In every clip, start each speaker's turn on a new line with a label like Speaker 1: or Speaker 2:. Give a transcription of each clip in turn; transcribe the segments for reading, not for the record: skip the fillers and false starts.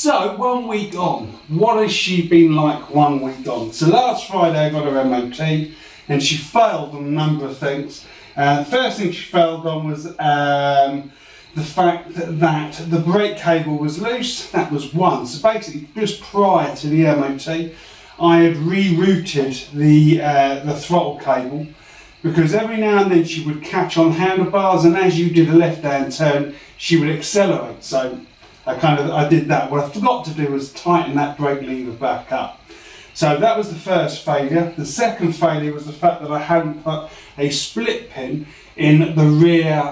Speaker 1: So 1 week on, what has she been like 1 week on? So last Friday I got her MOT and she failed on a number of things. The first thing she failed on was the fact that the brake cable was loose. That was one. So basically just prior to the MOT I had rerouted the throttle cable, because every now and then she would catch on handlebars, and as you did a left-hand turn she would accelerate. So I did that. What I forgot to do was tighten that brake lever back up. So that was the first failure. The second failure was the fact that I hadn't put a split pin in the rear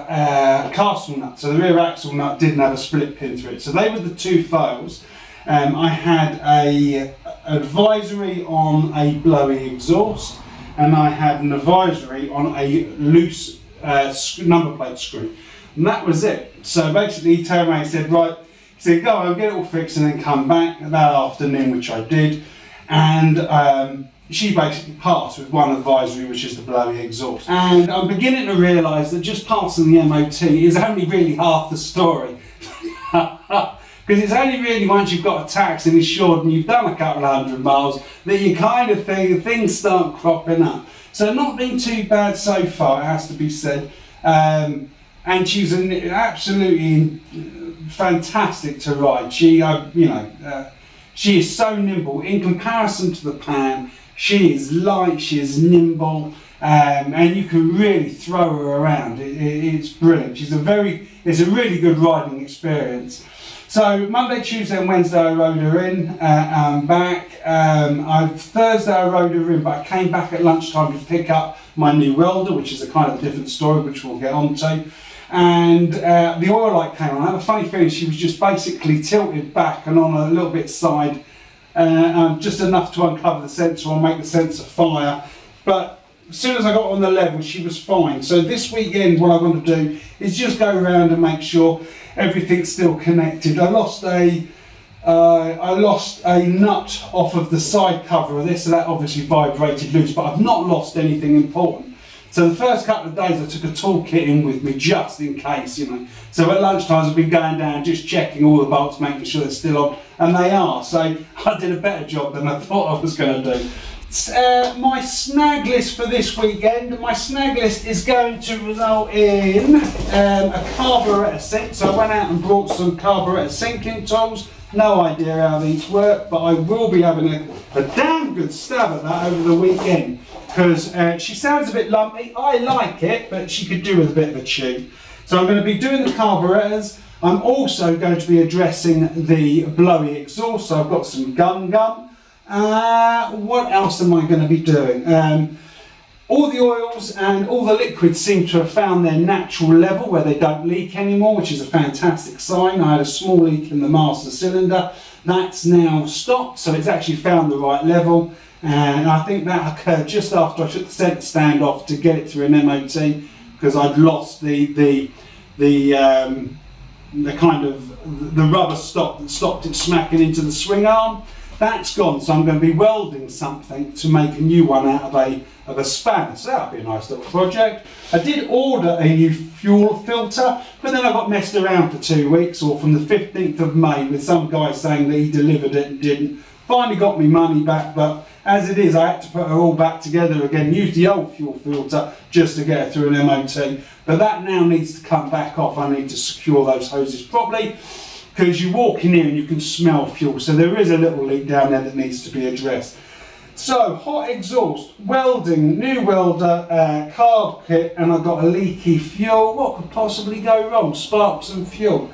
Speaker 1: castle nut. So the rear axle nut didn't have a split pin through it. So they were the two fails. I had a advisory on a blowy exhaust, and I had an advisory on a loose number plate screw, and that was it. So basically he turned around and said, right, he said, go and get it all fixed and then come back that afternoon, which I did, and she basically passed with one advisory, which is the blowy exhaust. And I'm beginning to realise that just passing the MOT is only really half the story. Because it's only really once you've got a tax and insured and you've done a couple of 100 miles that you kind of think things start cropping up. So not been too bad so far, it has to be said. And she's absolutely fantastic to ride. She, she is so nimble in comparison to the Pan. She is light, she is nimble, and you can really throw her around. It's brilliant. It's a really good riding experience. So Monday, Tuesday and Wednesday I rode her in and back. Thursday I rode her in, but I came back at lunchtime to pick up my new welder, which is a kind of different story, which we'll get on to. And the oil light came on. I had a funny feeling she was just basically tilted back and on a little bit side, just enough to uncover the sensor or make the sensor fire. But as soon as I got on the level, she was fine. So this weekend what I'm going to do is just go around and make sure everything's still connected. I lost a nut off of the side cover of this, so that obviously vibrated loose, but I've not lost anything important. So the first couple of days I took a toolkit in with me just in case, So at lunchtime I've been going down just checking all the bolts, making sure they're still on, and they are. So I did a better job than I thought I was going to do. My snag list for this weekend, my snag list is going to result in a carburetor sink. So I went out and brought some carburetor sinking tools. No idea how these work, but I will be having a damn good stab at that over the weekend, because she sounds a bit lumpy. I like it, but she could do with a bit of a chew. So I'm going to be doing the carburetors. I'm also going to be addressing the blowy exhaust. So I've got some gum. What else am I going to be doing? All the oils and all the liquids seem to have found their natural level where they don't leak anymore, which is a fantastic sign. I had a small leak in the master cylinder. That's now stopped, so it's actually found the right level. And I think that occurred just after I took the centre stand off to get it through an MOT, because I'd lost the rubber stop that stopped it smacking into the swing arm. That's gone, so I'm going to be welding something to make a new one out of a spanner. So that'll be a nice little project. I did order a new fuel filter, but then I got messed around for 2 weeks, or from the 15th of May, with some guy saying that he delivered it and didn't. Finally got me money back, but as it is, I had to put her all back together again, use the old fuel filter just to get her through an MOT. But that now needs to come back off. I need to secure those hoses properly, because you walk in here and you can smell fuel. So there is a little leak down there that needs to be addressed. So hot exhaust, welding, new welder, carb kit, and I've got a leaky fuel. What could possibly go wrong? Sparks and fuel.